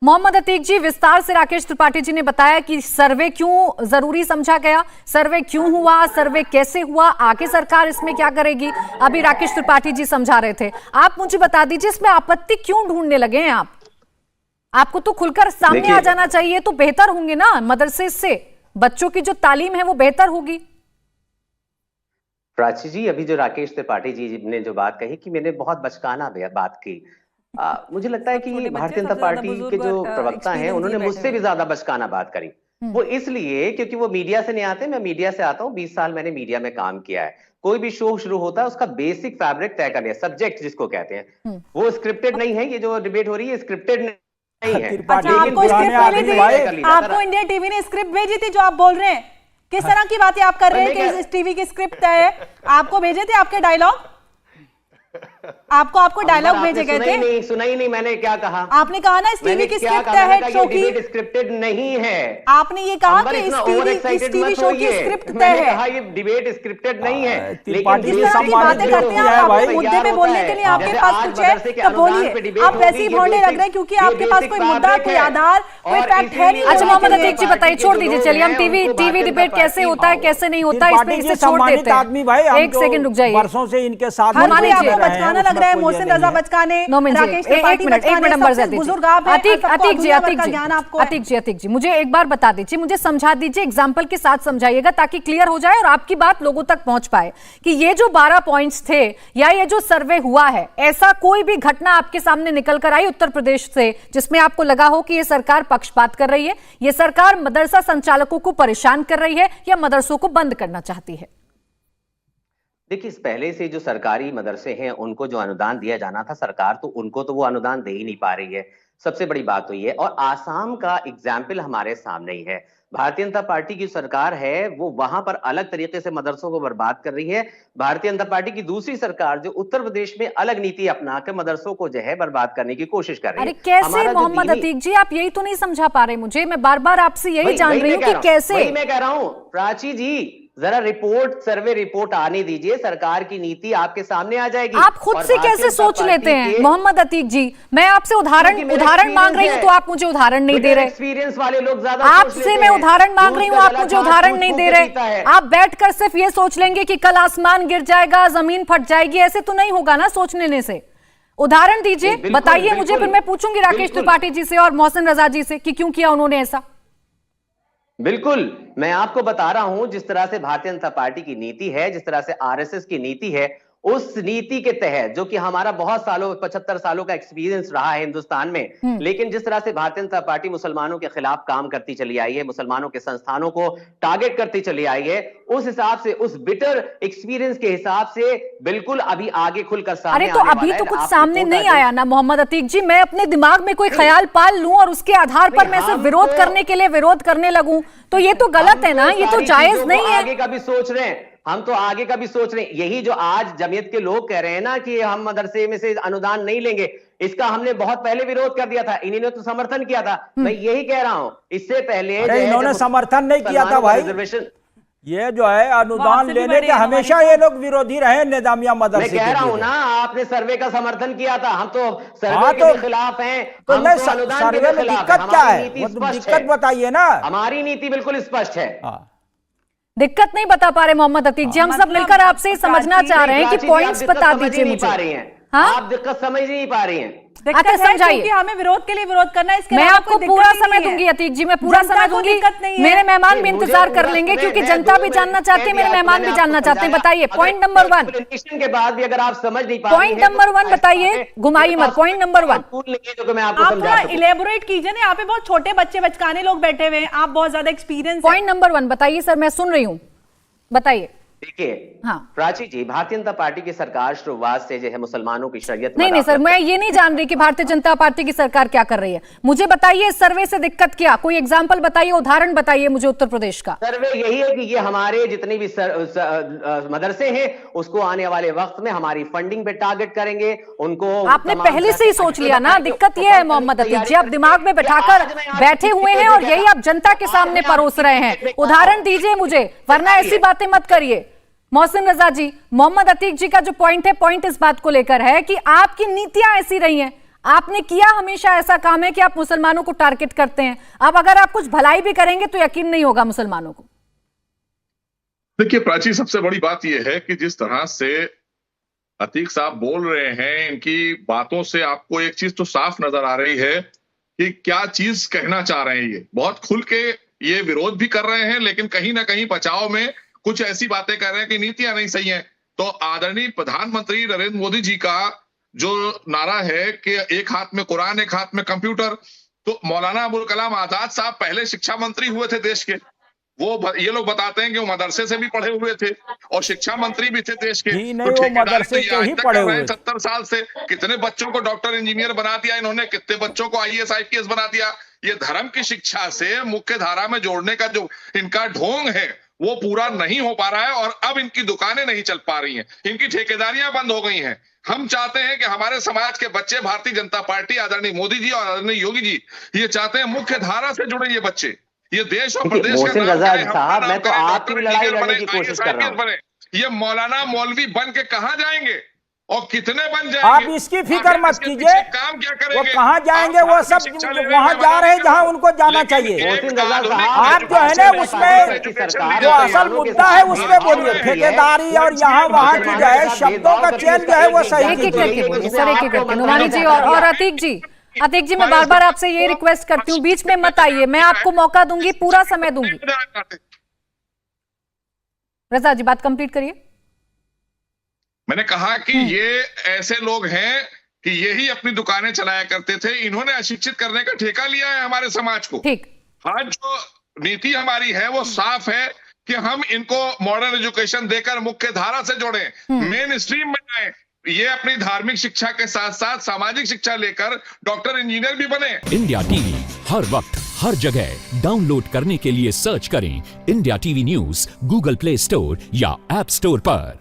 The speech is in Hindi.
मोहम्मद अतीक जी, विस्तार से राकेश त्रिपाठी जी ने बताया कि सर्वे क्यों जरूरी समझा गया, सर्वे क्यों हुआ, सर्वे कैसे हुआ, आगे सरकार इसमें क्या करेगी, अभी राकेश त्रिपाठी जी समझा रहे थे। आप मुझे बता दीजिए इसमें आपत्ति क्यों ढूंढने लगे हैं आप? आपको तो खुलकर सामने आ जाना चाहिए, तो बेहतर होंगे ना मदरसे से, बच्चों की जो तालीम है वो बेहतर होगी। प्राची जी, अभी जो राकेश त्रिपाठी जी ने जो बात कही कि मैंने बहुत बचकाना बात की, मुझे लगता है कि भारतीय जनता पार्टी के जो प्रवक्ता हैं उन्होंने मुझसे भी ज्यादा बचकाना बात करी। वो इसलिए क्योंकि वो मीडिया से नहीं आते, मैं मीडिया से आता हूँ, 20 साल मैंने मीडिया में काम किया है। कोई भी शो शुरू होता है उसका बेसिक फैब्रिक तय करने, सब्जेक्ट जिसको कहते हैं, वो स्क्रिप्टेड नहीं है। ये जो डिबेट हो रही है स्क्रिप्टेड नहीं है। आपको इंडिया टीवी ने स्क्रिप्ट भेजी थी जो आप बोल रहे हैं? किस तरह की बातें आप कर रहे हैं कि इस टीवी की स्क्रिप्ट है? आपको भेजे थे आपके डायलॉग? आपको डायलॉग भेजे गए थे? सुना ही नहीं मैंने क्या कहा। आपने कहा ना इस टीवी की स्क्रिप्ट है, शो की स्क्रिप्टेड नहीं है। आपने ये कहा कि इस टीवी शो की स्क्रिप्ट तय है। ये डिबेट स्क्रिप्टेड नहीं है। लेकिन जिस तरह की बातें करते हैं आप, मुद्दे पे बोलने के लिए आपके पास कुछ है तो बोलिए। आप वैसे ही भोंडे लग रहे हैं क्योंकि आपके पास कोई मुद्दा, कोई आधार, कोई फैक्ट है नहीं। अच्छा मोहम्मद अतीक जी बताइए, छोड़ दीजिए, चलिए हम टीवी डिबेट कैसे होता है कैसे नहीं होता है इसे छोड़ देते हैं। एक सेकंड रुक जाइए, वर्षों से इनके साथ बचकाना लग रहा है। मोहसिन रजा बचकाने, राकेश त्रिपाठी बचकाने, बुजुर्ग आप हैं। अतीक जी मुझे एक बार बता दीजिए, मुझे समझा दीजिए, एग्जाम्पल के साथ समझाइएगा ताकि क्लियर हो जाए और आपकी बात लोगों तक पहुंच पाए कि ये जो 12 पॉइंट्स थे या ये जो सर्वे हुआ है, ऐसा कोई भी घटना आपके सामने निकल कर आई उत्तर प्रदेश से जिसमें आपको लगा हो कि ये सरकार पक्षपात कर रही है, ये सरकार मदरसा संचालकों को परेशान कर रही है या मदरसों को बंद करना चाहती है? देखिए, इस पहले से जो सरकारी मदरसे हैं उनको जो अनुदान दिया जाना था, सरकार तो उनको तो वो अनुदान दे ही नहीं पा रही है। सबसे बड़ी बात तो ये, और आसाम का एग्जाम्पल हमारे सामने ही है। भारतीय जनता पार्टी की सरकार है वो वहां पर अलग तरीके से मदरसों को बर्बाद कर रही है। भारतीय जनता पार्टी की दूसरी सरकार जो उत्तर प्रदेश में अलग नीति अपना कर मदरसों को जो है बर्बाद करने की कोशिश कर रही है। अरे कैसे मोहम्मद अतीक जी, आप यही तो नहीं समझा पा रहे मुझे, मैं बार बार आपसे यही जान रही हूँ कि कैसे। मैं कह रहा हूँ प्राची जी, जरा सर्वे रिपोर्ट आने दीजिए, सरकार की नीति आपके सामने आ जाएगी। आप खुद से कैसे सोच लेते हैं मोहम्मद अतीक जी? मैं आपसे उदाहरण मांग रही हूँ तो आप मुझे उदाहरण नहीं दे रहे। एक्सपीरियंस वाले लोग ज्यादा आपसे मैं उदाहरण मांग रही हूँ, आप मुझे उदाहरण नहीं दे रहे। आप बैठकर सिर्फ ये सोच लेंगे कि कल आसमान गिर जाएगा, जमीन फट जाएगी, ऐसे तो नहीं होगा ना सोच लेने से। उदाहरण दीजिए, बताइए मुझे, फिर मैं पूछूंगी राकेश त्रिपाठी जी से और मोहसिन रजा जी से कि क्यों किया उन्होंने ऐसा। बिल्कुल, मैं आपको बता रहा हूं, जिस तरह से भारतीय जनता पार्टी की नीति है, जिस तरह से आरएसएस की नीति है, उस नीति के तहत जो कि हमारा बहुत सालों 75 सालों का एक्सपीरियंस रहा है हिंदुस्तान में, लेकिन जिस तरह से भारतीय जनता पार्टी मुसलमानों के खिलाफ काम करती चली आई है, मुसलमानों के संस्थानों को टारगेट करती चली आई है, उस हिसाब से, उस बिटर एक्सपीरियंस के हिसाब से बिल्कुल अभी आगे खुलकर सामने आने वाला है। अभी तो कुछ सामने नहीं आया ना मोहम्मद अतीक जी। मैं अपने दिमाग में कोई ख्याल पाल लूं और उसके आधार पर मैं सिर्फ विरोध करने के लिए विरोध करने लगूं, तो ये तो गलत है ना, ये तो जायज नहीं है। आगे का भी सोच रहे हैं हम, तो आगे का भी सोच रहे हैं। यही जो आज जमीयत के लोग कह रहे हैं ना कि हम मदरसे में से अनुदान नहीं लेंगे, इसका हमने बहुत पहले विरोध कर दिया था, इन्होंने तो समर्थन किया था। मैं यही कह रहा हूं, इससे पहले इन्होंने समर्थन नहीं किया था भाई। ये जो है अनुदान लेने के हमेशा ये लोग विरोधी रहे निजामिया मदरसे। मैं कह रहा हूं ना, आपने सर्वे का समर्थन किया था, हम तो सर्वे के खिलाफ हैं। तो मैं सर्वे में दिक्कत क्या है, दिक्कत बताइए ना। हमारी नीति बिल्कुल स्पष्ट है। दिक्कत नहीं बता पा रहे मोहम्मद अतीक जी, हम सब मिलकर आपसे समझना चाह रहे हैं कि पॉइंट्स बता दीजिए मुझे। आप दिक्कत समझ नहीं पा रही हैं। अच्छा समझाइए, हमें विरोध के लिए विरोध करना है, इसके मैं आपको पूरा समय दूंगी अतीक जी, मैं पूरा समय दूंगी। मेरे मेहमान भी इंतजार कर लेंगे क्योंकि जनता भी जानना चाहते हैं, मेरे मेहमान भी जानना चाहते हैं। बताइए पॉइंट नंबर 1 के बाद भी अगर आप समझ नहीं पा रहे, पॉइंट नंबर 1 बताइए, घुमाइए मत। पॉइंट नंबर 1 आप थोड़ा इलेबोरेट कीजिए ना, यहाँ पे बहुत छोटे बच्चे बचकाने लोग बैठे हुए हैं, आप बहुत ज्यादा एक्सपीरियंस। पॉइंट नंबर 1 बताइए सर, मैं सुन रही हूँ, बताइए। देखिए प्राची जी, भारतीय जनता पार्टी की सरकार शुरुआत से जो है मुसलमानों की शरीयत नहीं सर, मैं ये नहीं जान रही कि भारतीय जनता पार्टी की सरकार क्या कर रही है। मुझे बताइए इस सर्वे से दिक्कत क्या, कोई एग्जांपल बताइए, उदाहरण बताइए मुझे उत्तर प्रदेश का। सर्वे यही है कि ये हमारे जितने भी मदरसे हैं उसको आने वाले वक्त में हमारी फंडिंग पे टारगेट करेंगे उनको। आपने पहले से ही सोच लिया ना, दिक्कत यह है मोहम्मद अतीक जी, आप दिमाग में बैठाकर बैठे हुए हैं और यही आप जनता के सामने परोस रहे हैं। उदाहरण दीजिए मुझे, वरना ऐसी बातें मत करिए। मोहसिन रजा जी, मोहम्मद अतीक जी का जो पॉइंट है, पॉइंट इस बात को लेकर है कि आपकी नीतियां ऐसी रही हैं, आपने किया हमेशा ऐसा काम है कि आप मुसलमानों को टारगेट करते हैं। अब अगर आप कुछ भलाई भी करेंगे तो यकीन नहीं होगा मुसलमानों को। देखिए प्राची, सबसे बड़ी बात यह है कि जिस तरह से अतीक साहब बोल रहे हैं, इनकी बातों से आपको एक चीज तो साफ नजर आ रही है कि क्या चीज कहना चाह रहे हैं। ये बहुत खुल के ये विरोध भी कर रहे हैं, लेकिन कहीं ना कहीं बचाव में कुछ ऐसी बातें कर रहे हैं कि नीतियां नहीं सही हैं। तो आदरणीय प्रधानमंत्री नरेंद्र मोदी जी का जो नारा है कि एक हाथ में कुरान एक हाथ में कंप्यूटर, तो मौलाना अबुल कलाम आजाद साहब पहले शिक्षा मंत्री हुए थे देश के। वो ये लोग बताते हैं कि वो मदरसे से भी पढ़े हुए थे और शिक्षा मंत्री भी थे देश के। नहीं, वो मदरसे से ही पढ़े हुए 70 साल से कितने बच्चों को डॉक्टर इंजीनियर बना दिया इन्होंने, कितने बच्चों को IAS IPS बना दिया। ये धर्म की शिक्षा से मुख्य धारा में जोड़ने का जो इनका ढोंग है वो पूरा नहीं हो पा रहा है और अब इनकी दुकानें नहीं चल पा रही हैं, इनकी ठेकेदारियां बंद हो गई हैं। हम चाहते हैं कि हमारे समाज के बच्चे भारतीय जनता पार्टी, आदरणीय मोदी जी और आदरणीय योगी जी ये चाहते हैं मुख्य धारा से जुड़े ये बच्चे, ये देश और प्रदेश मोहसिन रजा साहब, मैं तो आपकी लड़ाई लड़ने की कोशिश कर रहा हूं। ये मौलाना मौलवी बन के कहां जाएंगे और कितने बन जाएंगे? आप इसकी फिक्र मत कीजिए, काम क्या वो करेंगे? कहाँ जाएंगे, वो सब वहां जा रहे हैं जहां उनको जाना चाहिए। आप जो है ना उसमें जो असल मुद्दा है उसमें बोलिए, ठेकेदारी और यहाँ वहां की जो है शब्दों का चयन जो है वो सही कीजिए सर, एक एक करके। नुमानी जी और अतीक जी मैं बार बार आपसे ये रिक्वेस्ट करती हूँ, बीच में मत आइए, मैं आपको मौका दूंगी, पूरा समय दूंगी। रजा जी बात कंप्लीट करिए। मैंने कहा कि ये ऐसे लोग हैं कि यही अपनी दुकानें चलाया करते थे, इन्होंने अशिक्षित करने का ठेका लिया है हमारे समाज को। ठीक, आज जो नीति हमारी है वो साफ है कि हम इनको मॉडर्न एजुकेशन देकर मुख्य धारा से जोड़ें, मेन स्ट्रीम बनाएं, ये अपनी धार्मिक शिक्षा के साथ साथ सामाजिक शिक्षा लेकर डॉक्टर इंजीनियर भी बने। इंडिया टीवी हर वक्त हर जगह डाउनलोड करने के लिए सर्च करें India TV news Google play store या ऐप स्टोर पर।